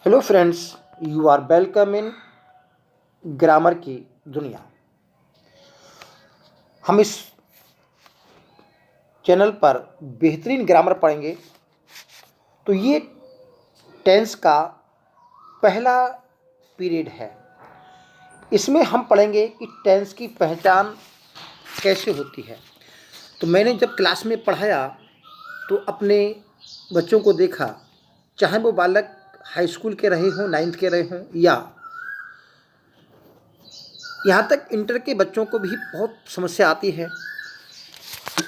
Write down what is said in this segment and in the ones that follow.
Hello friends, you are welcome in grammar की दुनिया। हम इस चैनल पर बेहतरीन ग्रामर पढ़ेंगे। तो ये टेंस का पहला पीरियड है। इसमें हम पढ़ेंगे कि टेंस की पहचान कैसे होती है। तो मैंने जब क्लास में पढ़ाया तो अपने बच्चों को देखा, चाहे वो बालक हाई स्कूल के रहे हों, 9th के रहे हों, या यहाँ तक इंटर के बच्चों को भी बहुत समस्या आती है।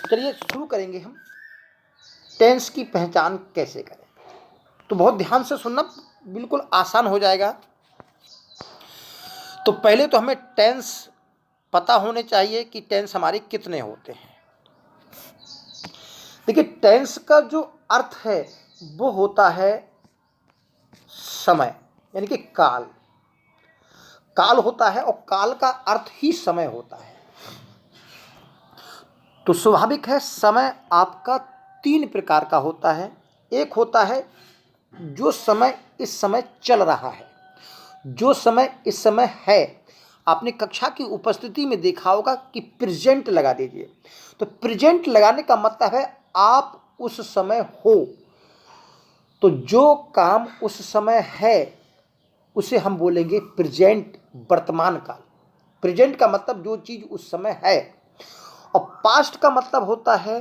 चलिए शुरू करेंगे हम टेंस की पहचान कैसे करें। तो बहुत ध्यान से सुनना, बिल्कुल आसान हो जाएगा। तो पहले तो हमें टेंस पता होने चाहिए कि टेंस हमारे कितने होते हैं। देखिए, टेंस का जो अर्थ है वो होता है समय, यानी कि काल। काल होता है और काल का अर्थ ही समय होता है। तो स्वाभाविक है, समय आपका 3 प्रकार का होता है। एक होता है जो समय इस समय चल रहा है, जो समय इस समय है। आपने कक्षा की उपस्थिति में देखा होगा कि प्रेजेंट लगा दीजिए। तो प्रेजेंट लगाने का मतलब है आप उस समय हो। तो जो काम उस समय है उसे हम बोलेंगे प्रेजेंट, वर्तमान काल। प्रेजेंट का मतलब जो चीज उस समय है। और पास्ट का मतलब होता है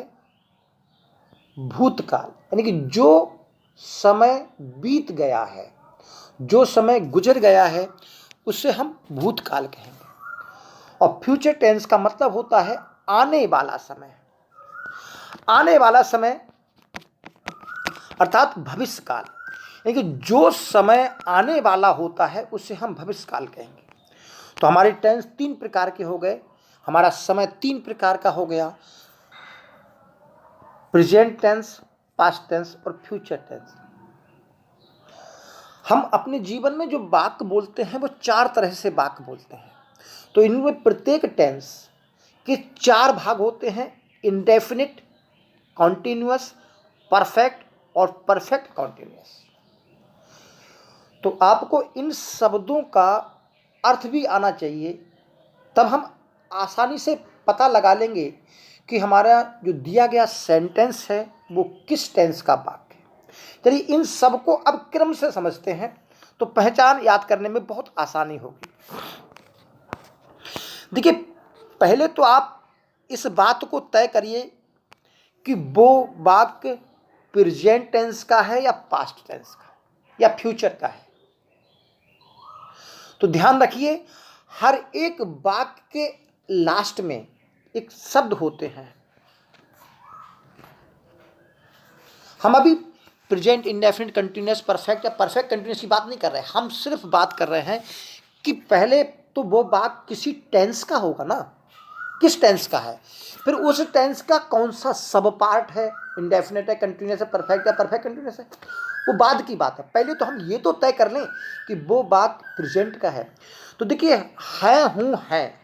भूतकाल, यानी कि जो समय बीत गया है, जो समय गुजर गया है, उसे हम भूतकाल कहेंगे। और फ्यूचर टेंस का मतलब होता है आने वाला समय। आने वाला समय अर्थात भविष्यकाल, यानी कि जो समय आने वाला होता है उसे हम भविष्यकाल कहेंगे। तो हमारे टेंस 3 प्रकार के हो गए, हमारा समय 3 प्रकार का हो गया: प्रेजेंट टेंस, पास्ट टेंस और फ्यूचर टेंस। हम अपने जीवन में जो वाक्य बोलते हैं वो 4 तरह से वाक्य बोलते हैं। तो इनमें प्रत्येक टेंस के 4 भाग होते हैं: इंडेफिनिट, कॉन्टिन्यूअस, परफेक्ट और परफेक्ट कॉन्टिन्यूअस। तो आपको इन शब्दों का अर्थ भी आना चाहिए, तब हम आसानी से पता लगा लेंगे कि हमारा जो दिया गया सेंटेंस है वो किस टेंस का वाक्य है। चलिए इन सबको अब क्रम से समझते हैं, तो पहचान याद करने में बहुत आसानी होगी। देखिए, पहले तो आप इस बात को तय करिए कि वो वाक्य प्रेजेंट टेंस का है या पास्ट टेंस का या फ्यूचर का है। तो ध्यान रखिए, हर एक वाक्य के लास्ट में एक शब्द होते हैं। हम अभी प्रेजेंट, इंडेफिनिट, कंटिन्यूअस, परफेक्ट या परफेक्ट कंटिन्यूअस की बात नहीं कर रहे हैं। हम सिर्फ बात कर रहे हैं कि पहले तो वो वाक्य किसी टेंस का होगा ना, किस टेंस का है, फिर उस टेंस का कौन सा सब पार्ट है, इंडेफिनिट है, कंटिन्यूअस है, परफेक्ट है, परफेक्ट कंटिन्यूअस है, वो बाद की बात है। पहले तो हम ये तो तय कर लें कि वो बात प्रेजेंट का है। तो देखिए, है, हूँ, है,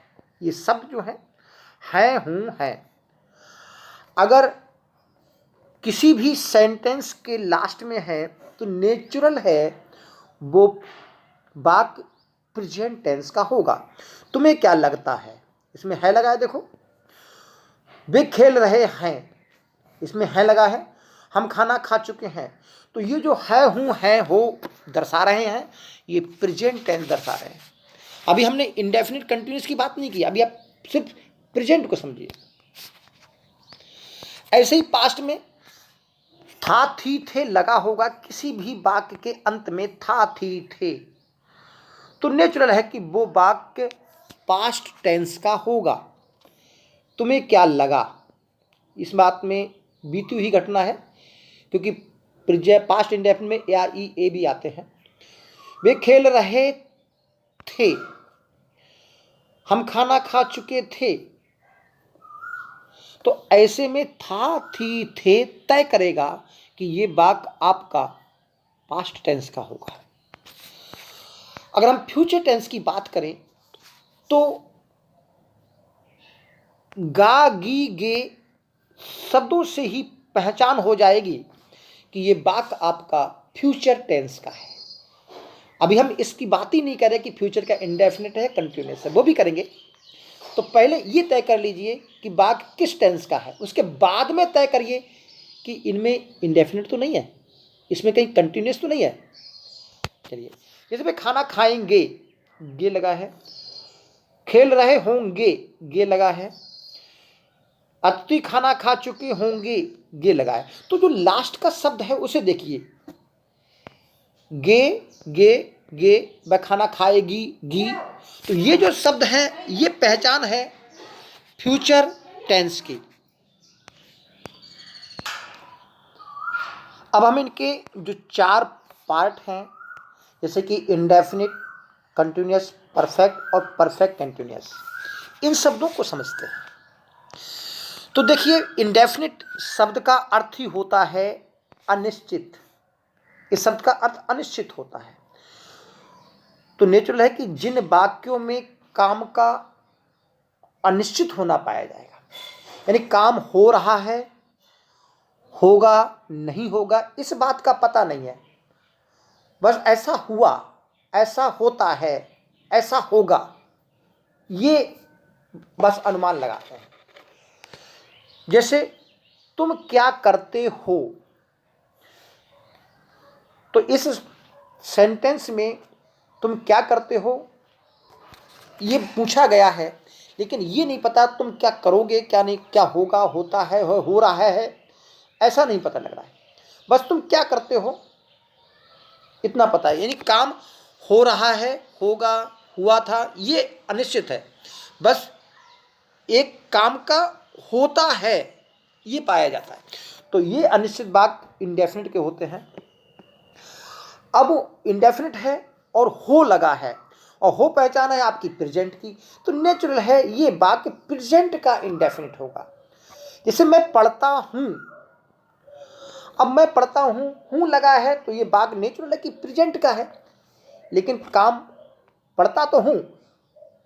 ये सब जो है, हूँ, है, अगर किसी भी सेंटेंस के लास्ट में है तो नेचुरल है वो वाक्य प्रेजेंट टेंस का होगा। तुम्हें क्या लगता है, इसमें है लगा है, देखो। वे खेल रहे हैं, इसमें है लगा है। हम खाना खा चुके हैं, तो ये जो है, हूँ, है, हो दर्शा रहे हैं, ये प्रेजेंट टेंस दर्शा रहे हैं। अभी हमने इंडेफिनिट कंटिन्यूअस की बात नहीं की, अभी आप सिर्फ प्रेजेंट को समझिए। ऐसे ही पास्ट में था, थी, थे लगा होगा, किसी भी वाक्य के अंत में था, थी, थे, तो नेचुरल है कि वो वाक्य पास्ट टेंस का होगा। तुम्हें क्या लगा, इस बात में बीती हुई घटना है, क्योंकि पास्ट इंडेफिनिट में या ई ए भी आते हैं। वे खेल रहे थे, हम खाना खा चुके थे, तो ऐसे में था, थी, थे तय करेगा कि ये वाक्य आपका पास्ट टेंस का होगा। अगर हम फ्यूचर टेंस की बात करें तो गा, गी, गे शब्दों से ही पहचान हो जाएगी कि ये वाक्य आपका फ्यूचर टेंस का है। अभी हम इसकी बात ही नहीं कर रहे कि फ्यूचर का इंडेफिनिट है कंटिन्यूस है, वो भी करेंगे। तो पहले ये तय कर लीजिए कि बाग किस टेंस का है, उसके बाद में तय करिए कि इनमें इंडेफिनिट तो नहीं है, इसमें कहीं कंटिन्यूस तो नहीं है। चलिए, जैसे भाई खाना खाएंगे, गे लगा है। खेल रहे होंगे, गे लगा है। अतिथि खाना खा चुके होंगे, गे लगा है। तो जो लास्ट का शब्द है उसे देखिए, गे गे गे, वह खाना खाएगी, गी। तो ये जो शब्द है ये पहचान है फ्यूचर टेंस की। अब हम इनके जो 4 पार्ट हैं, जैसे कि इंडेफिनिट, कंटिन्यूअस, परफेक्ट और परफेक्ट कंटिन्यूअस, इन शब्दों को समझते हैं। तो देखिए, इंडेफिनिट शब्द का अर्थ ही होता है अनिश्चित। इस शब्द का अर्थ अनिश्चित होता है। तो नेचुरल है कि जिन वाक्यों में काम का अनिश्चित होना पाया जाएगा, यानी काम हो रहा है, होगा, नहीं होगा, इस बात का पता नहीं है, बस ऐसा हुआ, ऐसा होता है, ऐसा होगा, ये बस अनुमान लगाते हैं। जैसे तुम क्या करते हो, तो इस सेंटेंस में तुम क्या करते हो ये पूछा गया है, लेकिन ये नहीं पता तुम क्या करोगे, क्या नहीं, क्या होगा, होता है, हो रहा है, ऐसा नहीं पता लग रहा है। बस तुम क्या करते हो इतना पता है, यानी काम हो रहा है, होगा, हुआ था, ये अनिश्चित है। बस एक काम का होता है ये पाया जाता है। तो ये अनिश्चित भाग इंडेफिनिट के होते हैं। अब इंडेफिनिट है और हो लगा है, और हो पहचान है आपकी प्रेजेंट की, तो नेचुरल है ये वाक्य प्रेजेंट का इंडेफिनिट होगा। जैसे मैं पढ़ता हूं, अब मैं पढ़ता हूं लगा है, तो ये वाक्य नेचुरल है कि प्रेजेंट का है। लेकिन काम पढ़ता तो हूं,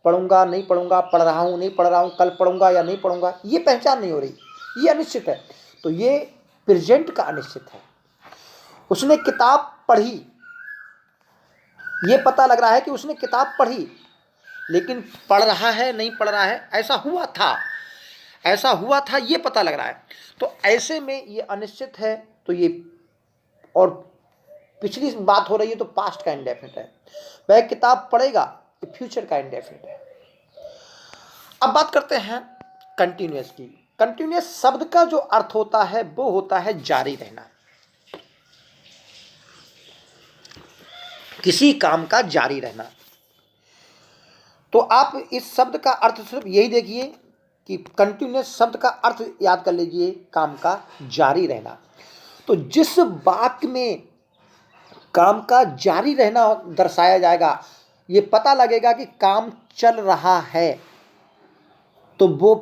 पढ़ूंगा नहीं पढ़ूंगा, पढ़ रहा हूं नहीं पढ़ रहा हूं, कल पढ़ूंगा या नहीं पढ़ूंगा, ये पहचान नहीं हो रही, ये अनिश्चित है। तो ये प्रेजेंट का अनिश्चित है। उसने किताब पढ़ी, ये पता लग रहा है कि उसने किताब पढ़ी, लेकिन पढ़ रहा है नहीं पढ़ रहा है, ऐसा हुआ था, ऐसा हुआ था, ये पता लग रहा है। तो ऐसे में ये अनिश्चित है। तो ये, और पिछली बात हो रही है तो पास्ट का इंडेफिनिट है। वह किताब पढ़ेगा, ये फ्यूचर का इंडेफिनिट है। अब बात करते हैं कंटिन्यूअस की। कंटिन्यूअस शब्द का जो अर्थ होता है वो होता है जारी रहना, किसी काम का जारी रहना। तो आप इस शब्द का अर्थ सिर्फ यही देखिए कि कंटिन्यूअस शब्द का अर्थ याद कर लीजिए, काम का जारी रहना। तो जिस वाक्य में काम का जारी रहना दर्शाया जाएगा, ये पता लगेगा कि काम चल रहा है, तो वो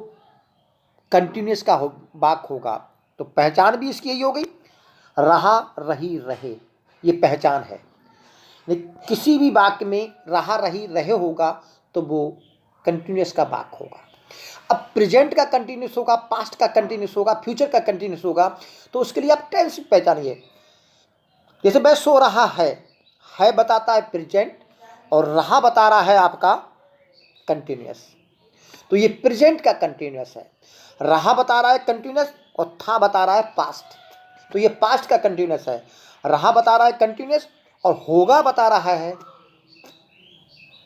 कंटिन्यूअस का वाक्य होगा। तो पहचान भी इसकी यही हो गई, रहा, रही, रहे, ये पहचान है। किसी भी वाक्य में रहा, रही, रहे होगा तो वो कंटिन्यूअस का वाक्य होगा। अब प्रेजेंट का कंटिन्यूअस होगा, पास्ट का कंटिन्यूअस होगा, फ्यूचर का कंटिन्यूअस होगा, तो उसके लिए आप टेंस पहचानिए। जैसे वह सो रहा है बताता है प्रेजेंट, और रहा बता रहा है आपका कंटिन्यूअस। तो ये प्रेजेंट का कंटिन्यूअस है। रहा बता रहा है कंटिन्यूअस, और था बता रहा है पास्ट, तो ये पास्ट का कंटिन्यूअस है। रहा बता रहा है कंटिन्यूअस, और होगा बता रहा है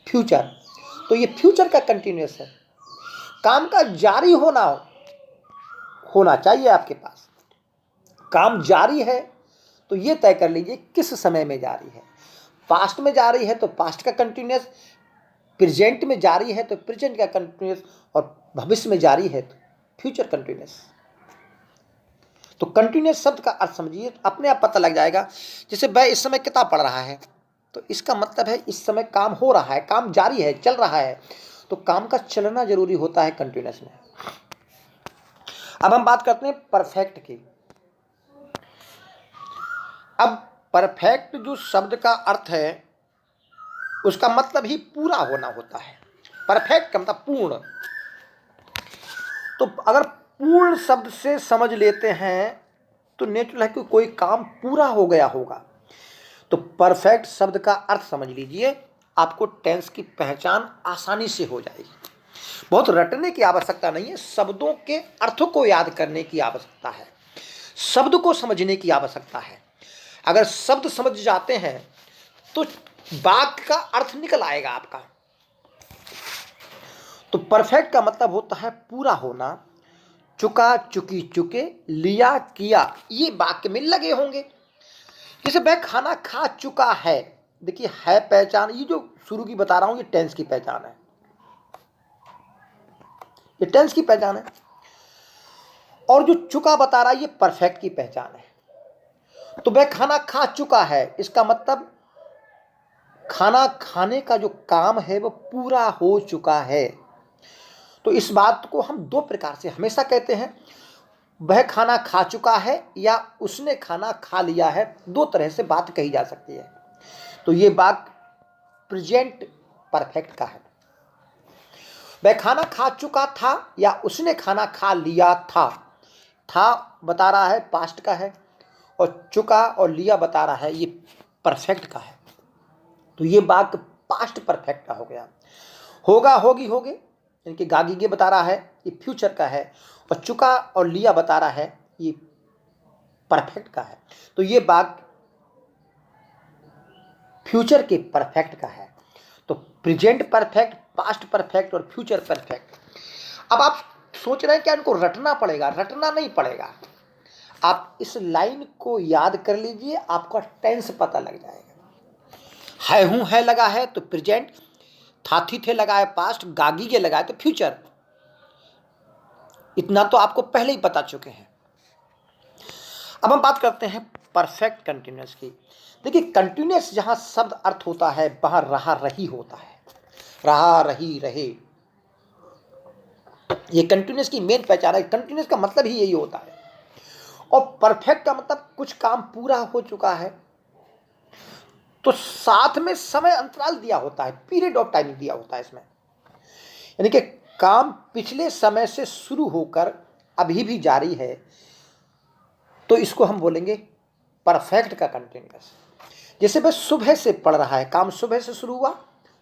फ्यूचर, तो ये फ्यूचर का कंटिन्यूअस है। काम का जारी होना चाहिए आपके पास। काम जारी है तो ये तय कर लीजिए किस समय में जारी है। पास्ट में जारी है तो पास्ट का कंटिन्यूअस, प्रेजेंट में जारी है तो प्रेजेंट का कंटिन्यूअस, और भविष्य में जारी है तो फ्यूचर कंटिन्यूअस। तो कंटिन्यूअस शब्द का अर्थ समझिए, अपने आप पता लग जाएगा। जैसे वह इस समय किताब पढ़ रहा है, तो इसका मतलब है इस समय काम हो रहा है, काम जारी है, चल रहा है। तो काम का चलना जरूरी होता है कंटिन्यूअस में। अब हम बात करते हैं परफेक्ट की। अब परफेक्ट जो शब्द का अर्थ है उसका मतलब ही पूरा होना होता है। परफेक्ट का मतलब पूर्ण। तो अगर पूर्ण शब्द से समझ लेते हैं तो नेचुरल है कि कोई काम पूरा हो गया होगा। तो परफेक्ट शब्द का अर्थ समझ लीजिए, आपको टेंस की पहचान आसानी से हो जाएगी। बहुत रटने की आवश्यकता नहीं है, शब्दों के अर्थों को याद करने की आवश्यकता है, शब्द को समझने की आवश्यकता है। अगर शब्द समझ जाते हैं तो वाक्य का अर्थ निकल आएगा आपका। तो परफेक्ट का मतलब होता है पूरा होना, चुका, चुकी, चुके, लिया, किया, ये वाक्य में लगे होंगे। जैसे वह खाना खा चुका है, देखिए है पहचान, ये जो शुरू की बता रहा हूं ये टेंस की पहचान है, ये टेंस की पहचान है। और जो चुका बता रहा है ये परफेक्ट की पहचान है। तो वह खाना खा चुका है, इसका मतलब खाना खाने का जो काम है वो पूरा हो चुका है। तो इस बात को हम दो प्रकार से हमेशा कहते हैं, वह खाना खा चुका है या उसने खाना खा लिया है, दो तरह से बात कही जा सकती है। तो ये बात प्रेजेंट परफेक्ट का है। वह खाना खा चुका था या उसने खाना खा लिया था बता रहा है पास्ट का है, और चुका और लिया बता रहा है ये परफेक्ट का है। तो ये वाक्य पास्ट परफेक्ट का हो गया। होगा, होगी, होगे, इनके गागीगे बता रहा है ये फ्यूचर का है, और चुका और लिया बता रहा है ये परफेक्ट का है। तो ये वाक्य फ्यूचर के परफेक्ट का है। तो प्रेजेंट परफेक्ट, पास्ट परफेक्ट और फ्यूचर परफेक्ट। अब आप सोच रहे हैं क्या इनको रटना पड़ेगा? रटना नहीं पड़ेगा, आप इस लाइन को याद कर लीजिए, आपका टेंस पता लग जाएगा। है हूं है लगा है तो प्रेजेंट, था थी थे लगा है पास्ट, गागी के लगा है तो फ्यूचर। इतना तो आपको पहले ही बता चुके हैं। अब हम बात करते हैं परफेक्ट कंटिन्यूअस की। देखिए कंटिन्यूअस जहां शब्द अर्थ होता है वहां रहा रही होता है, रहा रही रहे, ये कंटिन्यूअस की मेन पहचान है। कंटिन्यूअस का मतलब ही यही होता है। और परफेक्ट का मतलब कुछ काम पूरा हो चुका है, तो साथ में समय अंतराल दिया होता है, पीरियड ऑफ टाइम दिया होता है इसमें, यानी कि काम पिछले समय से शुरू होकर अभी भी जारी है, तो इसको हम बोलेंगे परफेक्ट का कंटिन्यूअस। जैसे वह सुबह से पढ़ रहा है, काम सुबह से शुरू हुआ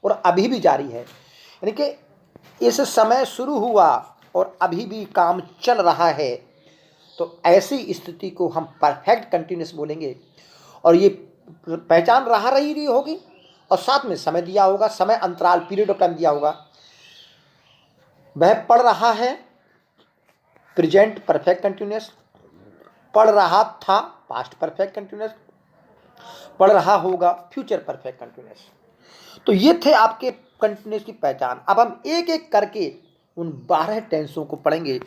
और अभी भी जारी है, यानी कि इस समय शुरू हुआ और अभी भी काम चल रहा है, तो ऐसी स्थिति को हम परफेक्ट कंटिन्यूअस बोलेंगे। और ये पहचान रहा रही होगी और साथ में समय दिया होगा, समय अंतराल, पीरियड ऑफ टाइम दिया होगा। वह पढ़ रहा है, प्रेजेंट परफेक्ट कंटिन्यूअस, पढ़ रहा था, पास्ट परफेक्ट कंटिन्यूअस, पढ़ रहा होगा, फ्यूचर परफेक्ट कंटिन्यूअस। तो ये थे आपके कंटिन्यूअस की पहचान। अब हम एक एक करके उन 12 टेंसों को पढ़ेंगे।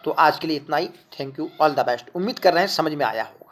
तो आज के लिए इतना ही। Thank you, all the best. उम्मीद कर रहे हैं समझ में आया हो।